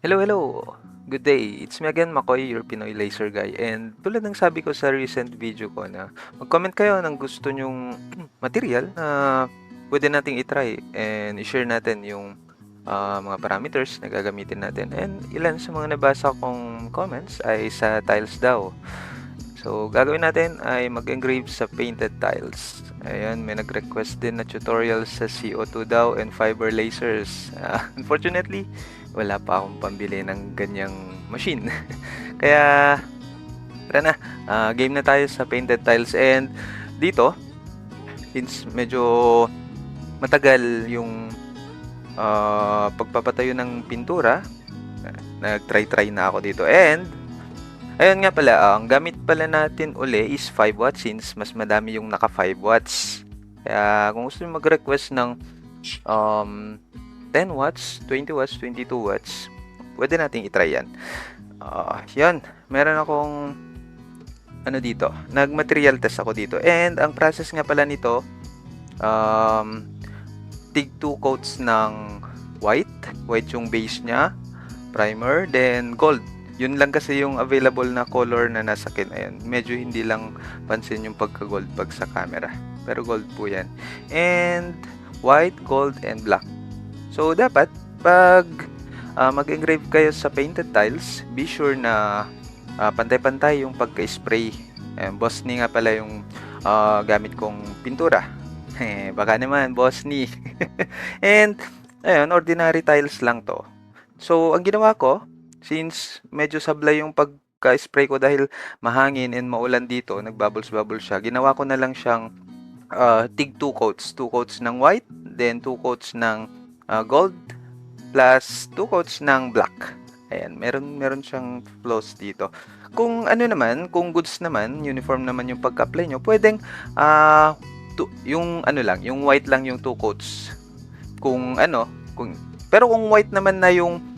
Hello, hello! Good day! It's me again, Makoy, your Pinoy Laser Guy. And tulad ng sabi ko sa recent video ko na mag-comment kayo ng gusto nyong material na pwede nating itry and i-share natin yung mga parameters na gagamitin natin. And ilan sa mga nabasa kong comments ay sa tiles daw. So, gagawin natin ay mag-engrave sa painted tiles. Ayan, may nag-request din na tutorial sa CO2 daw and fiber lasers. Unfortunately, wala pa akong pambili ng ganyang machine. Kaya, tara na. Game na tayo sa painted tiles. And dito, since medyo matagal yung pagpapatayo ng pintura, nag-try na ako dito. And ayun nga pala, ang gamit pala natin uli is 5 watts since mas madami yung naka 5 watts. Kaya kung gusto nyo mag-request ng 10 watts, 20 watts, 22 watts, pwede natin itry yan. Yan, meron akong dito, nag-material test ako dito. And ang process nga pala nito, tig 2 coats ng white yung base nya, primer, then gold. Yun lang kasi yung available na color na nasa akin. Ayan, medyo hindi lang pansin yung pagka-gold pag sa camera. Pero gold po yan. And white, gold, and black. So, dapat pag mag-engrave kayo sa painted tiles, be sure na pantay-pantay yung pagka-spray. Ayan, Boss Ni nga pala yung gamit kong pintura. Baka naman, Boss Ni. And, ayun, ordinary tiles lang to. So, ang ginawa ko, since medyo sablay yung pagka-spray ko dahil mahangin and maulan dito, nagbubbles-bubbles siya, ginawa ko na lang siyang tig 2 coats. 2 coats ng white, then 2 coats ng gold, plus 2 coats ng black. Ayan, meron siyang flows dito. Kung kung goods naman, uniform naman yung pagka-apply nyo, pwedeng yung white lang yung 2 coats. Pero kung white naman na yung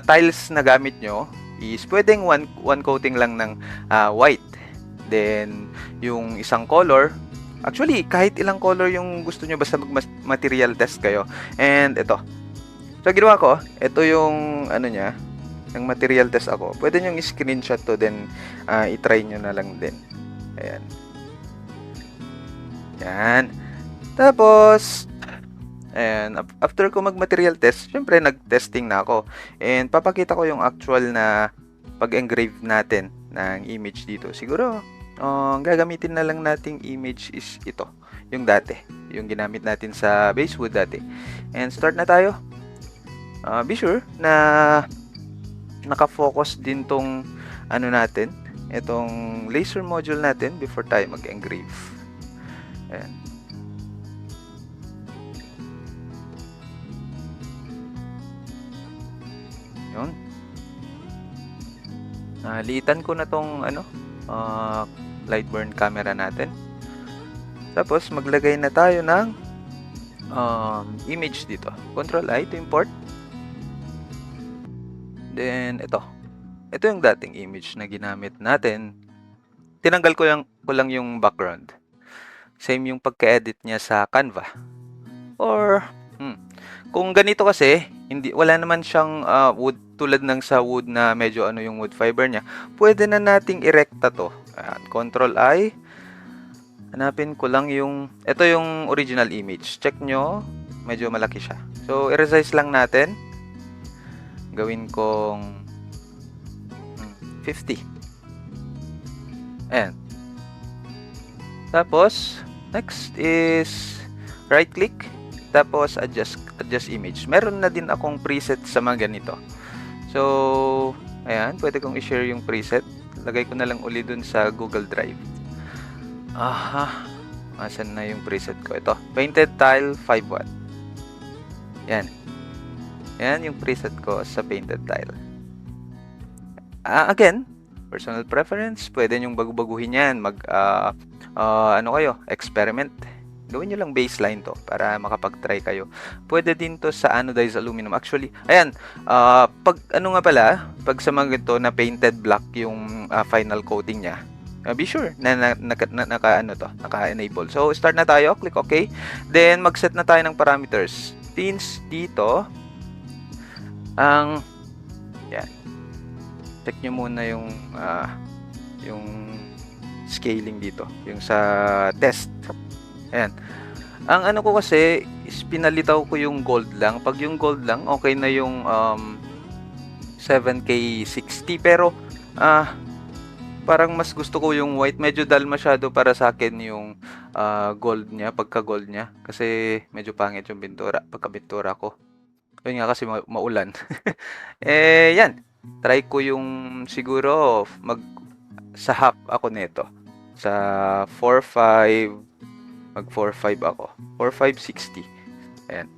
tiles na gamit nyo is pwedeng one coating lang ng white. Then, yung isang color, actually, kahit ilang color yung gusto nyo basta mag-material test kayo. And ito. So, ginawa ko, ito yung nya, ng material test ako. Pwede nyo i-screenshot to, then i-try nyo na lang din. Ayan. Yan. Tapos, and after ko mag-material test, syempre nag-testing na ako. And papakita ko yung actual na pag-engrave natin ng image dito. Siguro, ang gagamitin na lang nating image is ito. Yung dati. Yung ginamit natin sa Basewood dati. And start na tayo. Be sure na naka-focus din tong natin. Itong laser module natin before tayo mag-engrave. Ayan. Yun. Liitan ko na tong light burn camera natin. Tapos maglagay na tayo ng image dito. Control I to import. Then ito. Ito yung dating image na ginamit natin. Tinanggal ko lang yung background. Same yung pagka-edit niya sa Canva. Or kung ganito kasi, wala naman siyang wood tulad ng sa wood na medyo yung wood fiber niya. Pwede na nating irekta to. Ayan, Control I. Hanapin ko lang ito yung original image. Check nyo, medyo malaki siya. So, i-resize lang natin. Gawin kong 50. Ayan. Tapos, next is right click. Tapos, adjust image. Meron na din akong preset sa mga ganito. So, ayan. Pwede kong i-share yung preset. Lagay ko na lang uli dun sa Google Drive. Asan na yung preset ko? Ito. Painted tile 5 watt. Yan. Yan yung preset ko sa painted tile. Again, personal preference. Pwede nyong baguhin yan. Experiment. Gawin nyo lang baseline to para makapag-try kayo. Pwede din to sa anodized aluminum. Actually, ayan, pag sa mga ganito na painted black yung final coating niya, be sure na naka-enable. So, start na tayo. Click OK. Then, mag-set na tayo ng parameters. Since dito, ang Yan. Check nyo muna yung scaling dito. Yung sa test. Ayan. Ang ano ko kasi is pinalitaw ko yung gold lang. Pag yung gold lang, okay na yung 7K60. Pero parang mas gusto ko yung white. Medyo dull masyado para sa akin yung gold niya, pagka-gold niya. Kasi medyo pangit yung pintura, pagka-pintura ko. Yun nga kasi maulan. Yan. Try ko yung siguro sa-half ako nito. Sa 4.5, mag 4.5 ako. 4.560. Ayan.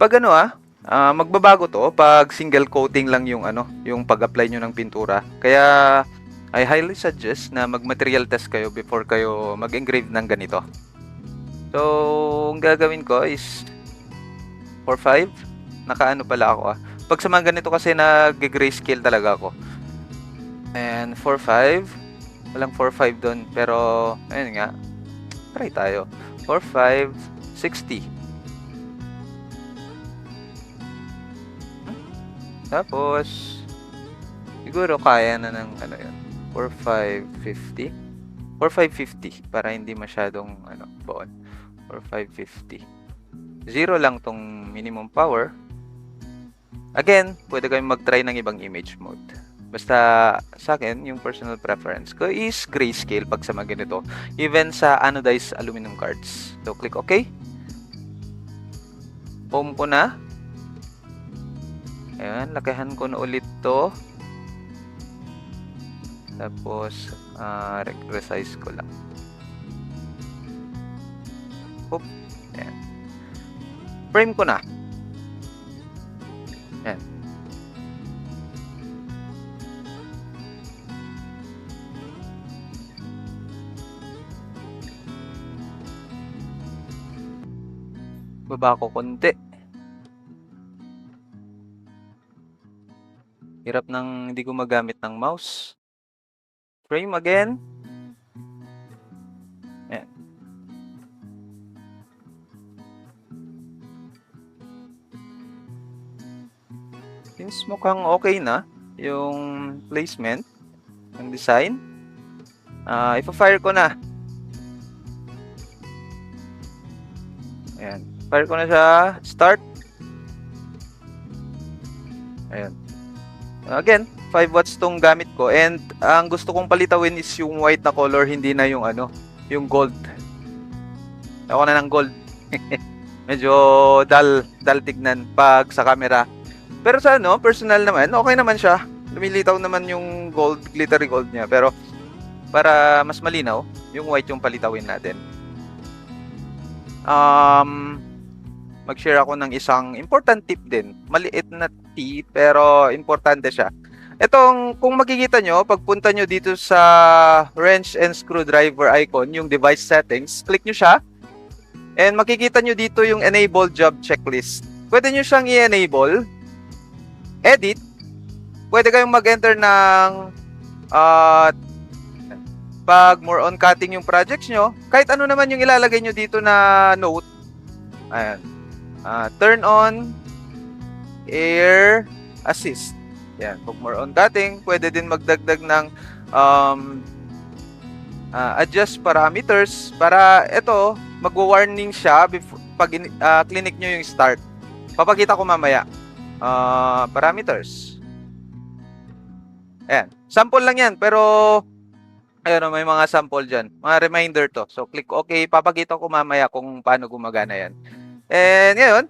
Pag magbabago to pag single coating lang yung yung pag-apply nyo ng pintura. Kaya I highly suggest na mag-material test kayo before kayo mag-engrave ng ganito. So, ang gagawin ko is 4.5. Nakaano pala ako Pag sa mga ganito kasi nag-grayscale talaga ako. And 4.5. Walang 4.5 doon. Pero, ayun nga. Try tayo. 4.560. Tapos, siguro kaya na ng yun. 4.550. 4.550 para hindi masyadong baon. 4.550. 0 lang tong minimum power. Again, pwede kayong mag-try ng ibang image mode. Basta sa akin, yung personal preference ko is grayscale pag sa mga ganito. Even sa anodized aluminum cards. So, click OK. Home ko na. Ayan, lakihan ko na ulit to. Tapos, resize ko lang. Oop. Ayan. Frame ko na. Ayan. Baba ko konti. Hirap nang hindi ko magamit ng mouse. Frame again. Ayan. Since mukhang okay na yung placement ng design, ipa-fire ko na. Ayan. Fire ko na siya. Start. Ayan. Again, 5 watts tong gamit ko. And ang gusto kong palitawin is yung white na color, hindi na yung yung gold. Ako na ng gold. Medyo dull tignan pag sa camera. Pero sa personal naman, okay naman siya. Lumilitaw naman yung gold, glittery gold niya. Pero para mas malinaw, yung white yung palitawin natin. Mag-share ako ng isang important tip din. Maliit na tip, pero importante siya. Itong, kung makikita nyo, pagpunta nyo dito sa wrench and screwdriver icon, yung device settings, click nyo siya. And makikita nyo dito yung enable job checklist. Pwede nyo siyang i-enable. Edit. Pwede kayong mag-enter ng pag more on cutting yung projects nyo. Kahit ano naman yung ilalagay nyo dito na note. Ayan. Turn on air assist. Yan. Pag more on cutting, pwede din magdagdag ng adjust parameters para ito, magwa-warning siya pag clinic nyo yung start. Papakita ko mamaya. Parameters. Ayan. Sample lang yan, pero ayun, may mga sample dyan. Mga reminder to. So, click OK. Papakita ko mamaya kung paano gumagana yan. And ngayon,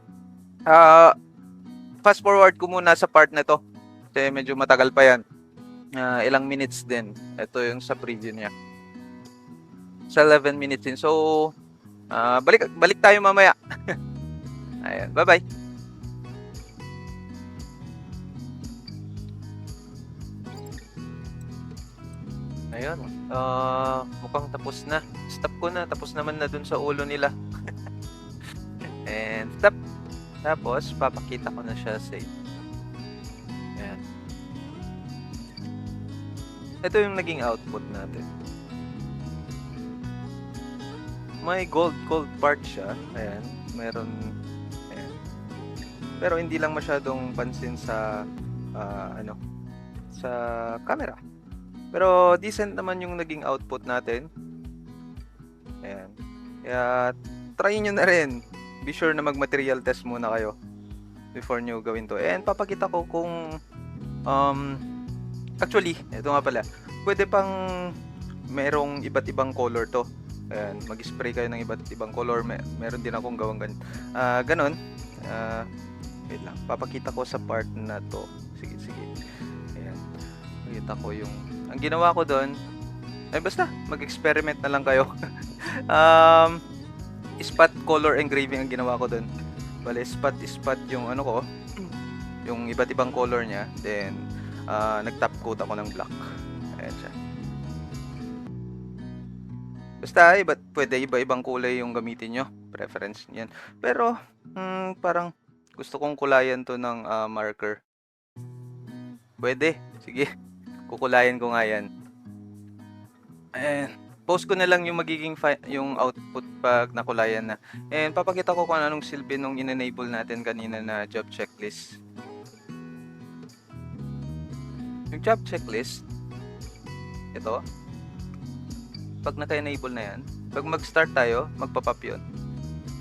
fast forward ko muna sa part na to. Kasi medyo matagal pa yan. Ilang minutes din. Ito yung sa preview niya. Sa 11 minutes din. So, balik tayo mamaya. Ayan. Bye-bye. Ayun. Mukhang tapos na. Stop ko na. Tapos naman na dun sa ulo nila. And stop. Tapos, papakita ko na siya sa inyo. Ayan. Ito yung naging output natin. May gold part siya. Ayan. Meron. Ayan. Pero hindi lang masyadong pansin sa ano, sa camera. Pero decent naman yung naging output natin. Ayan. Kaya try nyo na rin. Be sure na mag-material test muna kayo before nyo gawin to. And papakita ko kung actually, ito nga pala. Pwede pang merong iba't ibang color to. Ayan, mag-spray kayo ng iba't ibang color. Meron din akong gawang ganon. Wait lang. Papakita ko sa part na to. Sige. Ayan. Pakita ko yung ang ginawa ko doon. Ay basta, mag-experiment na lang kayo. Spot color engraving ang ginawa ko doon. Bale, spot yung ano ko, yung iba't ibang color niya. Then, nag-top coat ako ng black. Ayan siya. Basta, pwede iba-ibang kulay yung gamitin nyo. Preference niyan. Pero, parang gusto kong kulayan to ng marker. Pwede. Sige. Kukulayan ko nga yan. Ayan. Post ko na lang yung magiging yung output pag nakulayan na. And papakita ko kung anong silbi nung in-enable natin kanina na job checklist. Yung job checklist, ito. Pag naka-enable na yan, pag mag-start tayo, magpa-pop yun.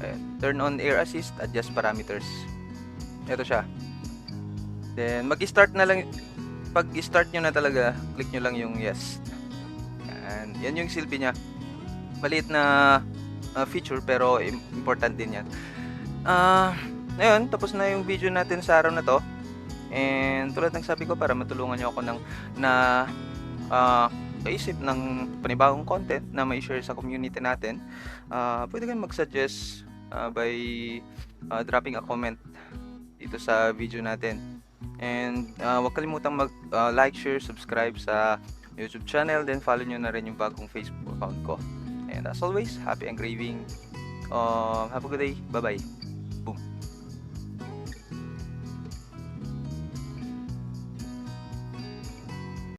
Ayan. Turn on air assist, adjust parameters. Ito siya. Then, mag-start na lang. Pag i-start nyo na talaga, click nyo lang yung yes. Yan yung silbi niya. Maliit na feature pero important din yan. Ngayon, tapos na yung video natin sa araw na to. And tulad ng sabi ko, para matulungan nyo ako paisip ng panibagong content na may share sa community natin, pwede kayong mag-suggest by dropping a comment dito sa video natin. And huwag kalimutang mag-like, share, subscribe sa YouTube channel, then follow nyo na rin yung bagong Facebook account ko. And as always, happy engraving. Have a good day. Bye-bye.